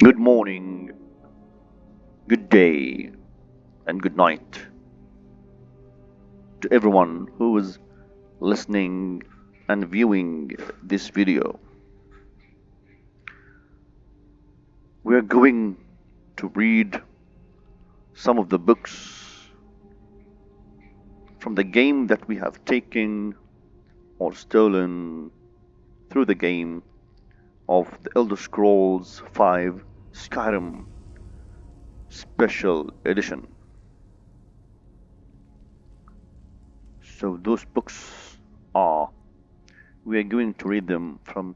Good morning, good day, and good night to everyone who is listening and viewing this video. We are going to read some of the books from the game that we have taken or stolen through the game of the Elder Scrolls V Skyrim Special Edition. So those books are, we are going to read them from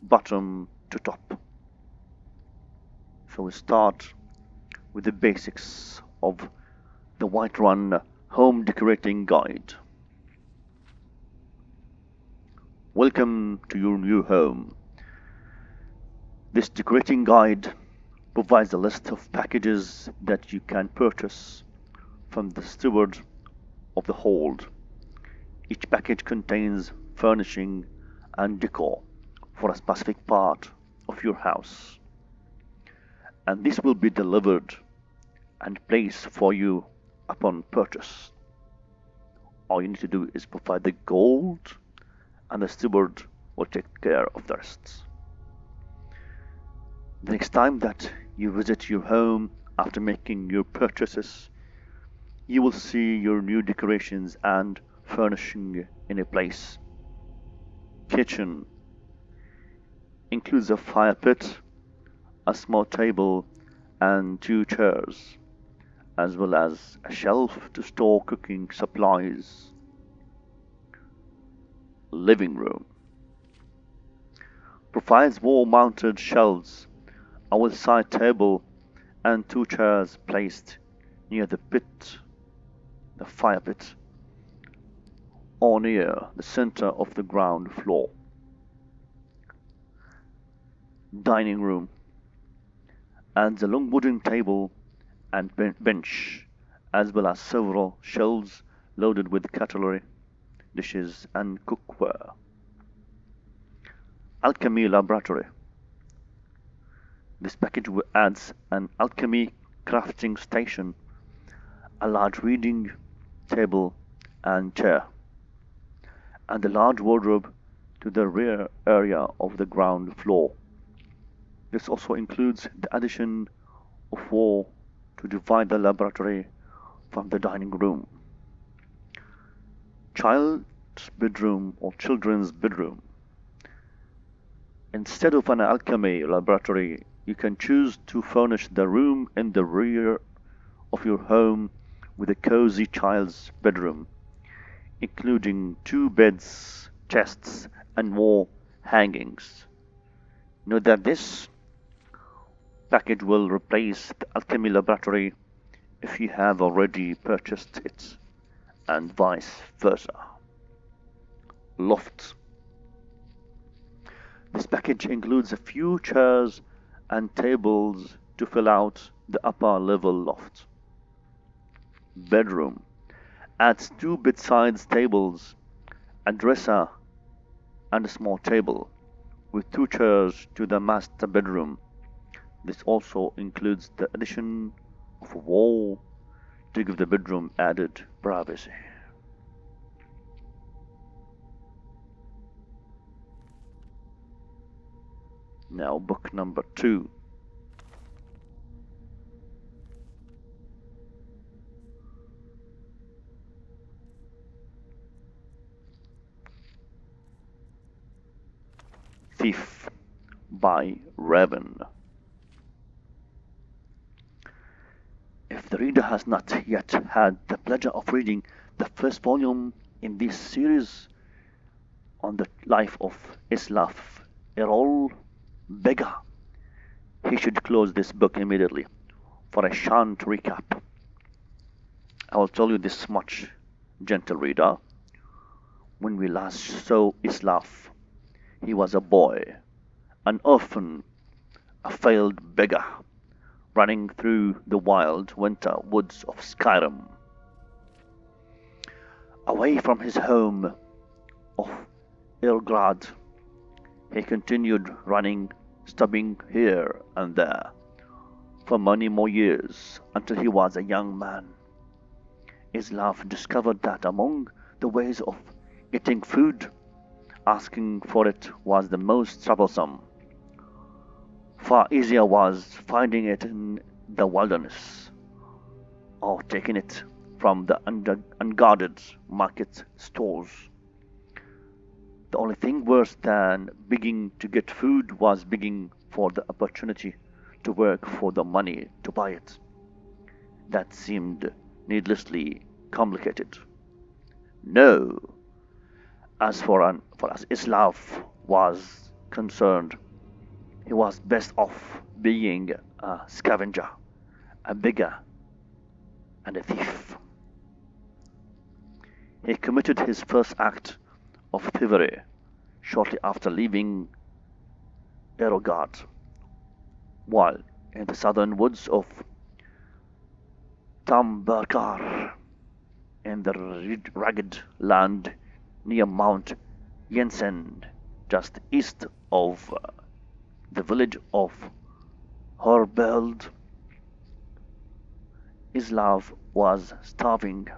bottom to top. So we start with the basics of the Whiterun Home Decorating Guide. Welcome to your new home. This decorating guide provides a list of packages that you can purchase from the steward of the hold. Each package contains furnishing and decor for a specific part of your house, and this will be delivered and placed for you upon purchase. All you need to do is provide the gold, and the steward will take care of the rest. The next time that you visit your home after making your purchases, you will see your new decorations and furnishing in a place. Kitchen includes a fire pit, a small table, and 2 chairs, as well as a shelf to store cooking supplies. Living room provides wall-mounted shelves, a well-sized table, and 2 chairs placed near the fire pit, or near the center of the ground floor. Dining room adds a long wooden table and bench, as well as several shelves loaded with cutlery, dishes, and cookware. Alchemy laboratory. This package adds an alchemy crafting station, a large reading table and chair, and a large wardrobe to the rear area of the ground floor. This also includes the addition of wall to divide the laboratory from the dining room. Child's bedroom or children's bedroom. Instead of an alchemy laboratory, you can choose to furnish the room in the rear of your home with a cozy child's bedroom, including 2 beds, chests, and wall hangings. Note that this package will replace the alchemy laboratory if you have already purchased it, and vice versa. Loft. This package includes a few chairs and tables to fill out the upper level loft. Bedroom adds 2 bedside tables, a dresser, and a small table, with 2 chairs to the master bedroom. This also includes the addition of a wall to give the bedroom added privacy. Now, book number 2. Thief by Raven. If the reader has not yet had the pleasure of reading the first volume in this series on the life of Islaf Errol Bega, he should close this book immediately for a short recap. I will tell you this much, gentle reader. When we last saw Islaf, he was a boy, an orphan, a failed beggar, running through the wild winter woods of Skyrim. Away from his home of Ilgrad, he continued running stubbing here and there for many more years until he was a young man. Islam discovered that among the ways of getting food, asking for it was the most troublesome. Far easier was finding it in the wilderness or taking it from the unguarded market stalls. The only thing worse than begging to get food was begging for the opportunity to work for the money to buy it. That seemed needlessly complicated. No, for as Islam was concerned, he was best off being a scavenger, a beggar, and a thief. He committed his first act of thievery shortly after leaving Erogard, while in the southern woods of Tambakar, in the rugged land near Mount Jensen, just east of the village of Horbeld. Islam was starving,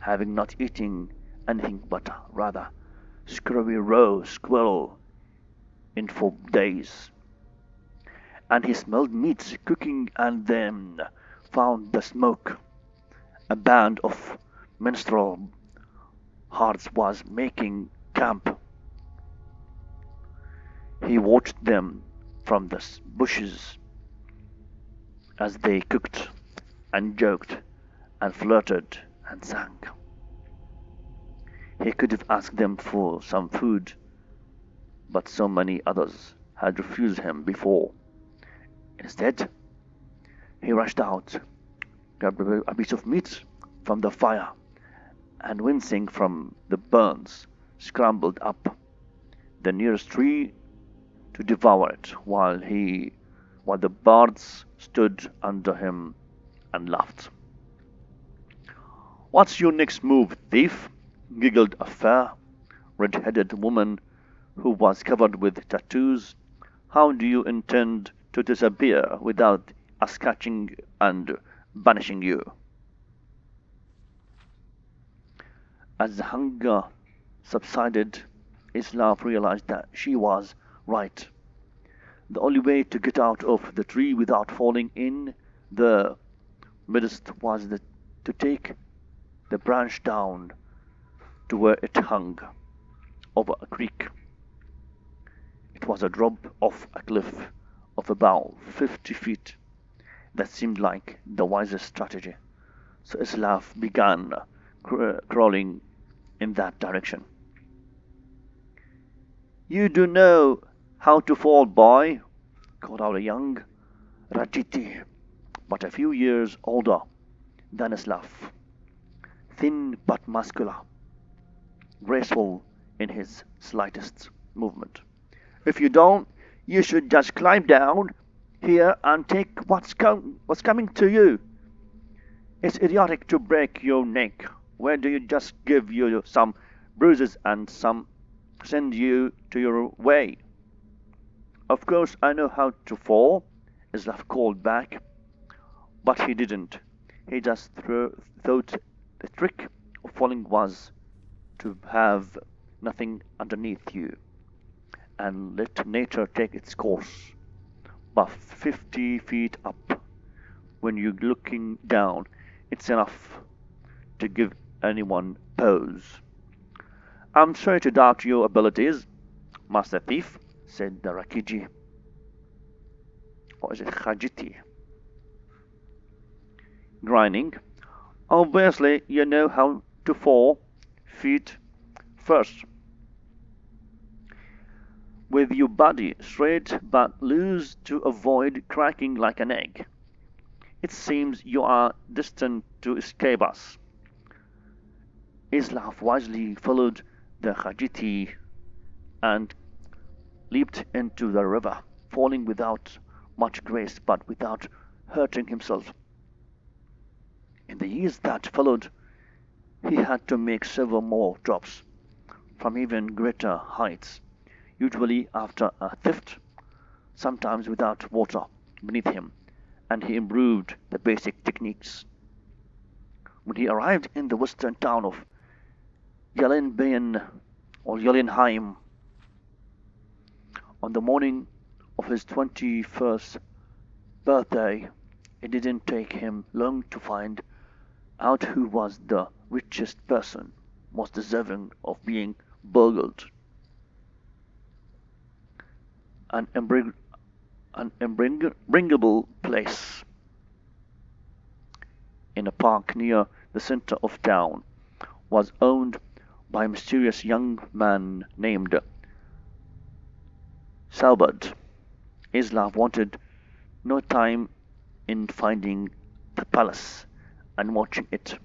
having not eaten anything but rather scurvy raw squirrel in 4 days, and he smelled meat cooking and then found the smoke. A band of minstrel hearts was making camp. He watched them from the bushes as they cooked and joked and flirted and sang. He could have asked them for some food, but so many others had refused him before. Instead, he rushed out, grabbed a piece of meat from the fire, and wincing from the burns, scrambled up the nearest tree to devour it, while the birds stood under him and laughed. "What's your next move, thief?" giggled a fair, red-headed woman who was covered with tattoos. "How do you intend to disappear without us catching and banishing you?" As the hunger subsided, Islam realized that she was right. The only way to get out of the tree without falling in the midst was to take the branch down to where it hung over a creek. It was a drop off a cliff of about 50 feet. That seemed like the wisest strategy, so Islam began crawling in that direction. "You do know how to fall, boy," called out a young Rajiti, but a few years older than Islam, thin but muscular, graceful in his slightest movement. "If you don't, you should just climb down here and take what's coming to you. It's idiotic to break your neck. Where do you just give you some bruises and send you to your way?" "Of course I know how to fall," Islam called back, but he didn't. He just thought the trick of falling was to have nothing underneath you and let nature take its course. But 50 feet up, when you're looking down, it's enough to give anyone pause. "I'm sorry to doubt your abilities, Master Thief," said the Rakiji. Or is it Khajiti? Grinning. "Obviously, you know how to fall feet first, with your body straight but loose to avoid cracking like an egg. It seems you are destined to escape us." Islam wisely followed the Khajiti and leaped into the river, falling without much grace but without hurting himself. In the years that followed, he had to make several more drops from even greater heights, usually after a theft, sometimes without water beneath him, and he improved the basic techniques. When he arrived in the western town of Jelenbein or Jelenheim on the morning of his 21st birthday, it didn't take him long to find out who was the richest person most deserving of being burgled. An unbringable place in a park near the center of town was owned by a mysterious young man named Salbert. Islav wanted no time in finding the palace and watching it,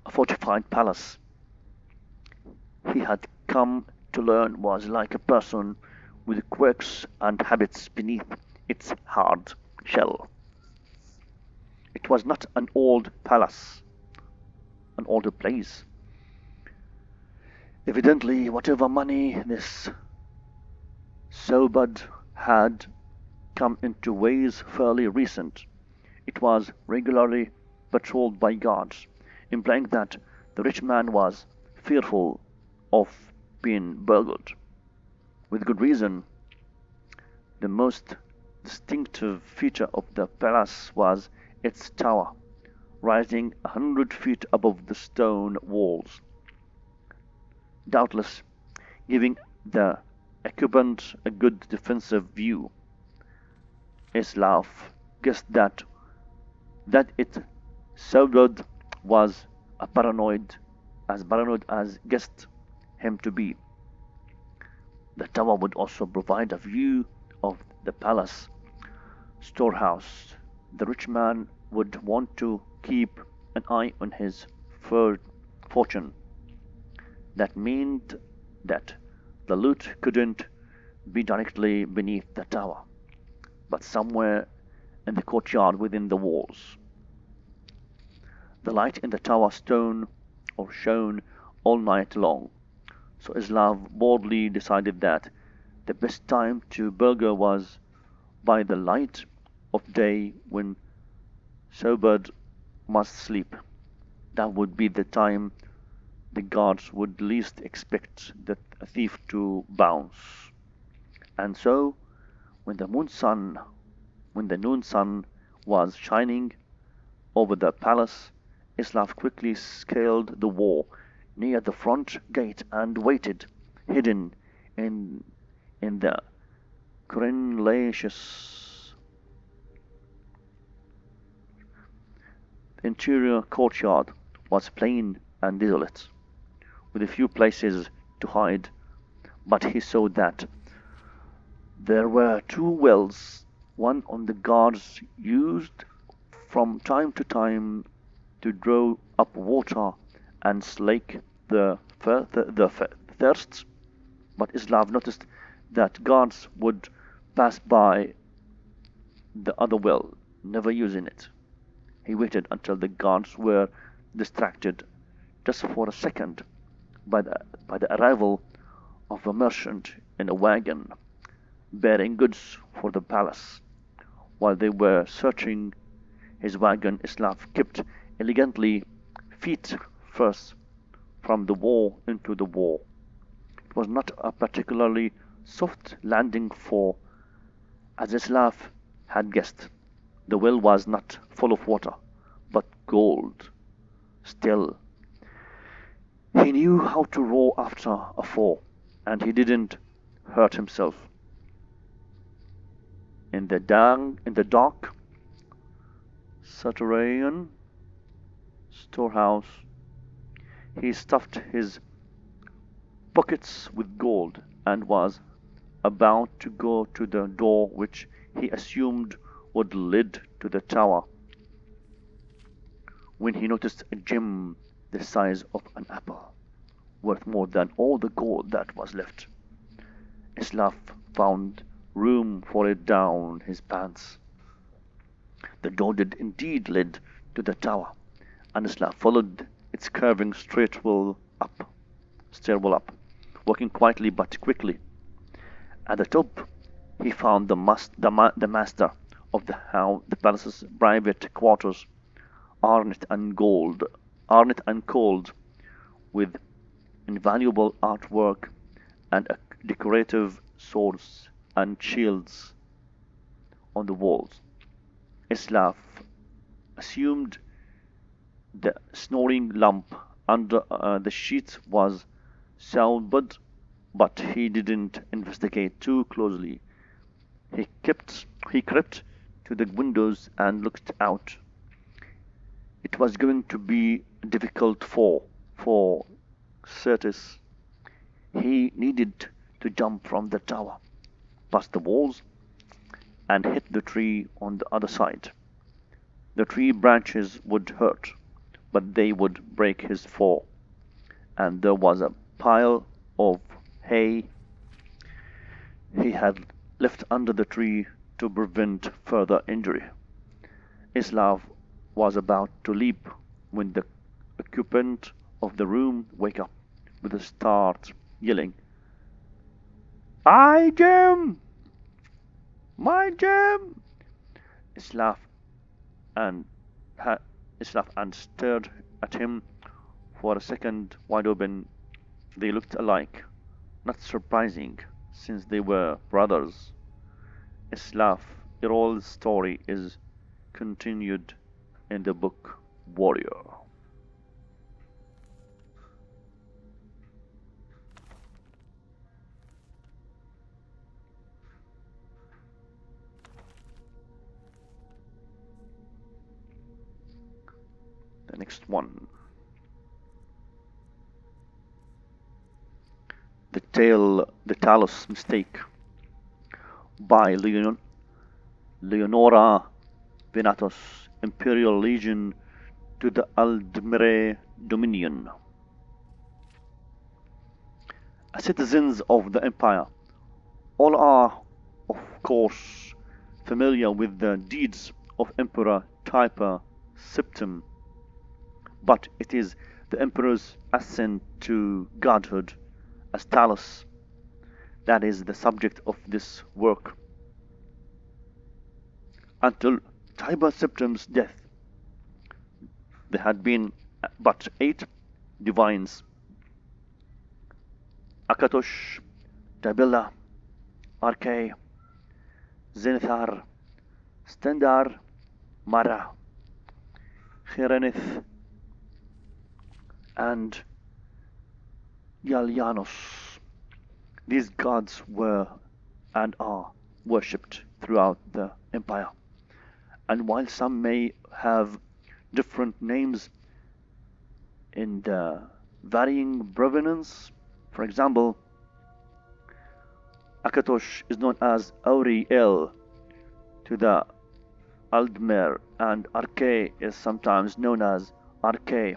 a fortified palace he had come to learn was like a person with quirks and habits beneath its hard shell. It was not an old palace, an older place. Evidently, whatever money this Sobad had come into ways fairly recent. It was regularly patrolled by guards, implying that the rich man was fearful of being burgled. With good reason. The most distinctive feature of the palace was its tower, rising 100 feet above the stone walls, doubtless giving the occupant a good defensive view. Islav guessed that it served was as paranoid as guessed him to be. The tower would also provide a view of the palace storehouse. The rich man would want to keep an eye on his fortune. That meant that the loot couldn't be directly beneath the tower, but somewhere in the courtyard within the walls. The light in the tower shone all night long, so Islav boldly decided that the best time to burgle was by the light of day when Sobad must sleep. That would be the time the guards would least expect a thief to bounce. And so, when the noon sun was shining over the palace, Islav quickly scaled the wall near the front gate and waited, hidden in the crenelaceous interior courtyard was plain and desolate, with a few places to hide, but he saw that there were two wells, one on the guards used from time to time to draw up water and slake the thirst, but Islav noticed that guards would pass by the other well, never using it. He waited until the guards were distracted, just for a second, by the arrival of a merchant in a wagon, bearing goods for the palace. While they were searching his wagon, Islav kept elegantly feet first from the wall into the wall. It was not a particularly soft landing, for, as Islav had guessed, the well was not full of water, but gold. Still, he knew how to row after a fall, and he didn't hurt himself. In the dark subterranean storehouse, he stuffed his pockets with gold and was about to go to the door which he assumed would lead to the tower, when he noticed a gem the size of an apple, worth more than all the gold that was left. Islav found room for it down his pants. The door did indeed lead to the tower, and Islav followed its curving stairwell up, walking quietly but quickly. At the top, He found the master of the palace's private quarters, ornate and gold, ornate and cold, with invaluable artwork and decorative swords and shields on the walls. Islaf assumed the snoring lump under the sheet was Saubad, but he didn't investigate too closely. He crept to the windows and looked out. It was going to be difficult for Certes. He needed to jump from the tower, past the walls, and hit the tree on the other side. The tree branches would hurt, but they would break his fall, and there was a pile of hay he had left under the tree to prevent further injury. Islav was about to leap when the occupant of the room woke up with a start, yelling, "I Jim! My Jim!" Islav and Islaf and stared at him for a second wide open. They looked alike. Not surprising, since they were brothers. Islaf Erol's story is continued in the book Warrior. The next one. The Talos Mistake by Leonora Venatos, Imperial Legion to the Aldmere Dominion. Citizens of the Empire, all are, of course, familiar with the deeds of Emperor Tiber Septim, but it is the Emperor's ascent to godhood as Talos that is the subject of this work. Until Tiber Septim's death, there had been but 8 divines: Akatosh, Tabilla, Arche, Zenithar, Stendar, Mara, Cherenith, and Yalyanos. These gods were and are worshipped throughout the empire, and while some may have different names in the varying provenance, for example, Akatosh is known as Auriel to the Aldmer, and Arche is sometimes known as Arche.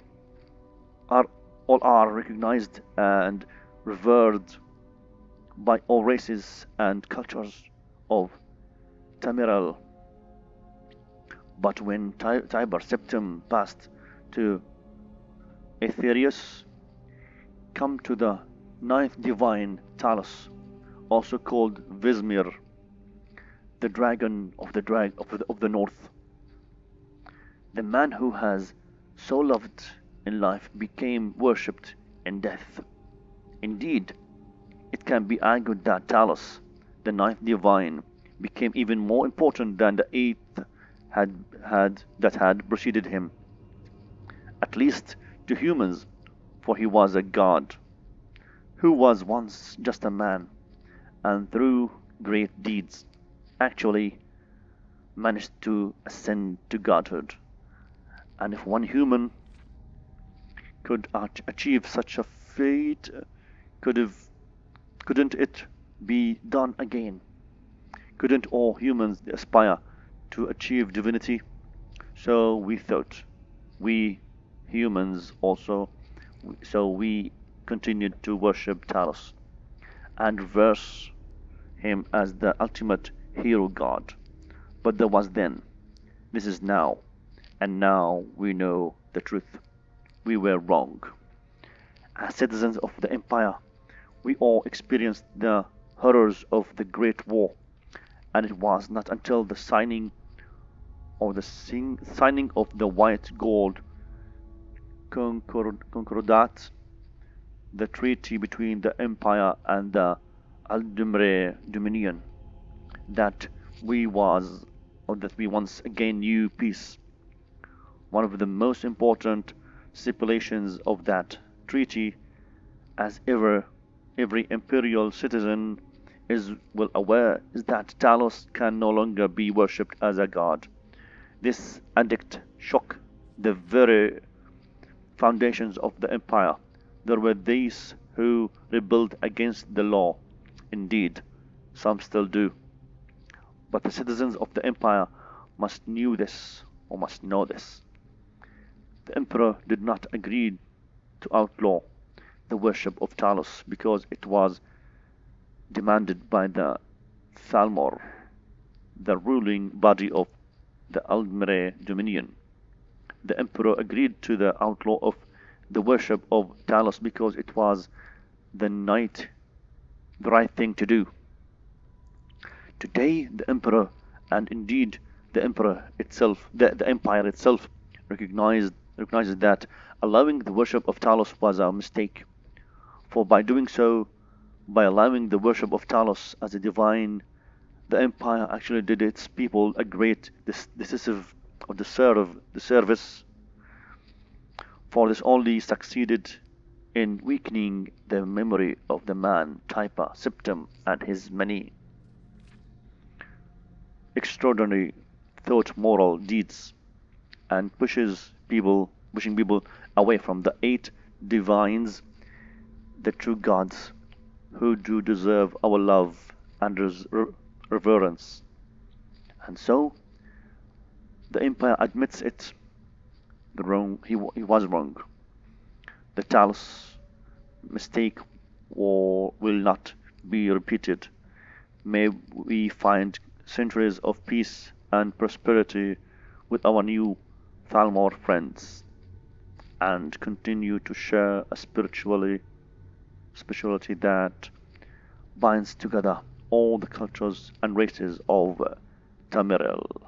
All are recognized and revered by all races and cultures of Tamirel. But when Tiber Septim passed to Aetherius, come to the 9th divine Talos, also called Vismir, the dragon of the north. The man who has so loved in life became worshipped in death. Indeed, it can be argued that Talos, the 9th divine, became even more important than the 8th that had preceded him, at least to humans, for he was a god who was once just a man, and through great deeds actually managed to ascend to godhood. And if one human could achieve such a feat, couldn't it be done again? Couldn't all humans aspire to achieve divinity? So we thought, we humans also, so we continued to worship Talos and reverse him as the ultimate hero god. But there was then, this is now, and now we know the truth. We were wrong. As citizens of the Empire, we all experienced the horrors of the Great War and it was not until the signing of the White Gold Concordat, the treaty between the Empire and the Aldemre Dominion, that we once again knew peace. One of the most important stipulations of that treaty, as every imperial citizen is well aware, is that Talos can no longer be worshipped as a god. This edict shook the very foundations of the empire. There were these who rebelled against the law. Indeed, some still do. But the citizens of the empire must know this. The emperor did not agree to outlaw the worship of Talos because it was demanded by the Thalmor, the ruling body of the Aldmere Dominion. The emperor agreed to the outlaw of the worship of Talos because it was the right thing to do. Today, the emperor, and indeed the emperor itself, the empire itself, recognizes that allowing the worship of Talos was a mistake. For by doing so, by allowing the worship of Talos as a divine, the empire actually did its people a great decisive of the service. For this only succeeded in weakening the memory of the man Typa Septim and his many extraordinary thought moral deeds, and pushing people away from the eight divines, the true gods, who do deserve our love and reverence. And so the empire admits it. He was wrong. The Talos mistake will not be repeated. May we find centuries of peace and prosperity with our new Thalmor friends, and continue to share a spirituality that binds together all the cultures and races of Tamirel.